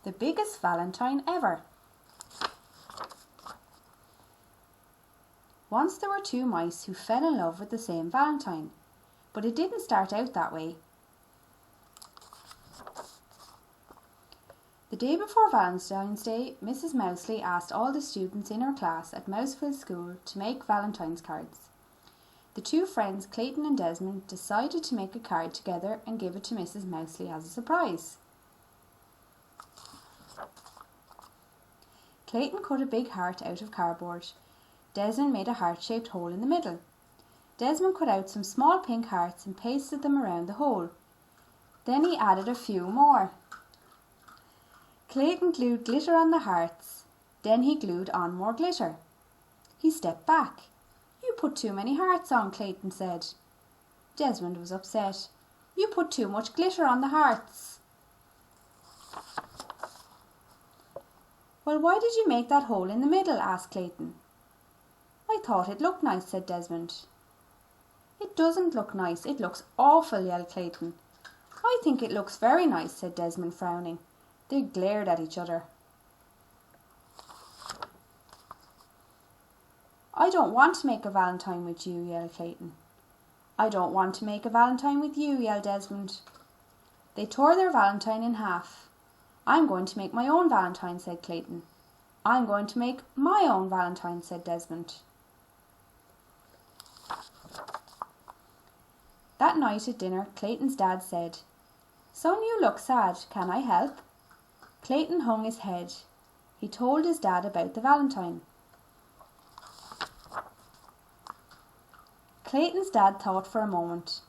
The biggest Valentine ever. Once there were two mice who fell in love with the same Valentine, but it didn't start out that way. The day before Valentine's Day, Mrs. Mousley asked all the students in her class at Mouseville School to make Valentine's cards. The two friends, Clayton and Desmond, decided to make a card together and give it to Mrs. Mousley as a surprise. Clayton cut a big heart out of cardboard. Desmond made a heart-shaped hole in the middle. Desmond cut out some small pink hearts and pasted them around the hole. Then he added a few more. Clayton glued glitter on the hearts. Then he glued on more glitter. He stepped back. "You put too many hearts on," Clayton said. Desmond was upset. "You put too much glitter on the hearts." "Well, why did you make that hole in the middle?" asked Clayton. "I thought it looked nice," said Desmond. "It doesn't look nice, it looks awful," yelled Clayton. "I think it looks very nice," said Desmond, frowning. They glared at each other. "I don't want to make a Valentine with you," yelled Clayton. "I don't want to make a Valentine with you," yelled Desmond. They tore their Valentine in half. "I'm going to make my own Valentine," said Clayton. "I'm going to make my own Valentine," said Desmond. That night at dinner, Clayton's dad said, "Son, you look sad. Can I help?" Clayton hung his head. He told his dad about the Valentine. Clayton's dad thought for a moment.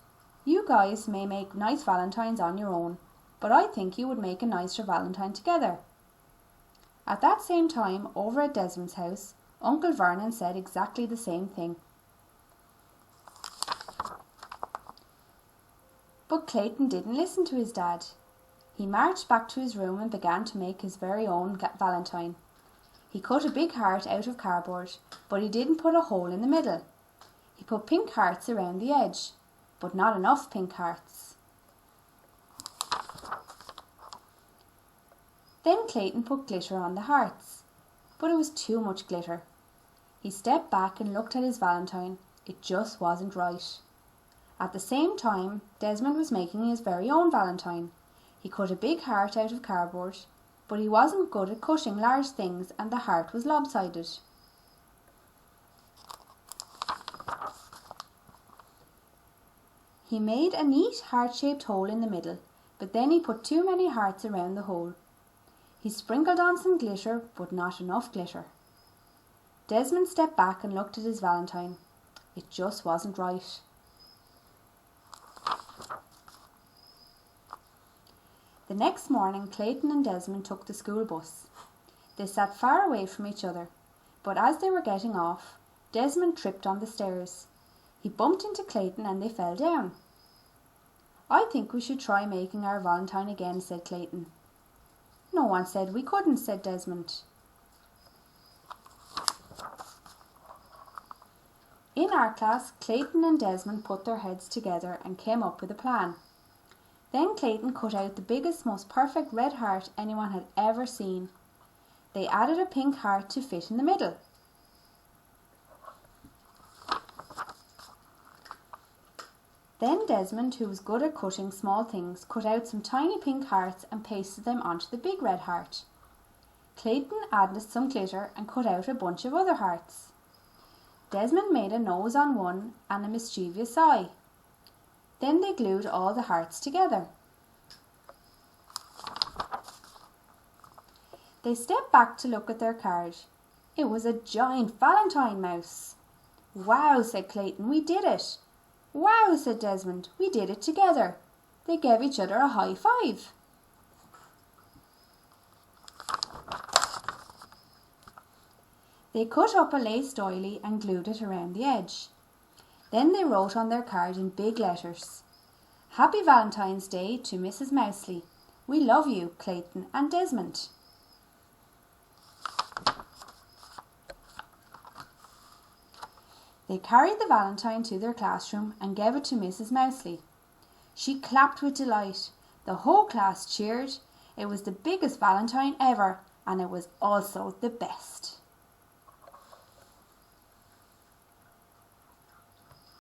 "You guys may make nice Valentines on your own, but I think you would make a nicer Valentine together." At that same time, over at Desmond's house, Uncle Vernon said exactly the same thing. But Clayton didn't listen to his dad. He marched back to his room and began to make his very own Valentine. He cut a big heart out of cardboard, but he didn't put a hole in the middle. He put pink hearts around the edge, but not enough pink hearts. Then Clayton put glitter on the hearts, but it was too much glitter. He stepped back and looked at his Valentine. It just wasn't right. At the same time, Desmond was making his very own Valentine. He cut a big heart out of cardboard, but he wasn't good at cutting large things and the heart was lopsided. He made a neat heart-shaped hole in the middle, but then he put too many hearts around the hole. He sprinkled on some glitter, but not enough glitter. Desmond stepped back and looked at his Valentine. It just wasn't right. The next morning, Clayton and Desmond took the school bus. They sat far away from each other, but as they were getting off, Desmond tripped on the stairs. He bumped into Clayton and they fell down. "I think we should try making our Valentine again," said Clayton. "No one said we couldn't," said Desmond. In art class, Clayton and Desmond put their heads together and came up with a plan. Then Clayton cut out the biggest, most perfect red heart anyone had ever seen. They added a pink heart to fit in the middle. Then Desmond, who was good at cutting small things, cut out some tiny pink hearts and pasted them onto the big red heart. Clayton added some glitter and cut out a bunch of other hearts. Desmond made a nose on one and a mischievous eye. Then they glued all the hearts together. They stepped back to look at their card. It was a giant Valentine mouse. "Wow," said Clayton, "we did it." "Wow," said Desmond, "we did it together." They gave each other a high five. They cut up a lace doily and glued it around the edge. Then they wrote on their card in big letters, "Happy Valentine's Day to Mrs. Mousley. We love you, Clayton and Desmond." They carried the Valentine to their classroom and gave it to Mrs. Mousley. She clapped with delight. The whole class cheered. It was the biggest Valentine ever, and it was also the best.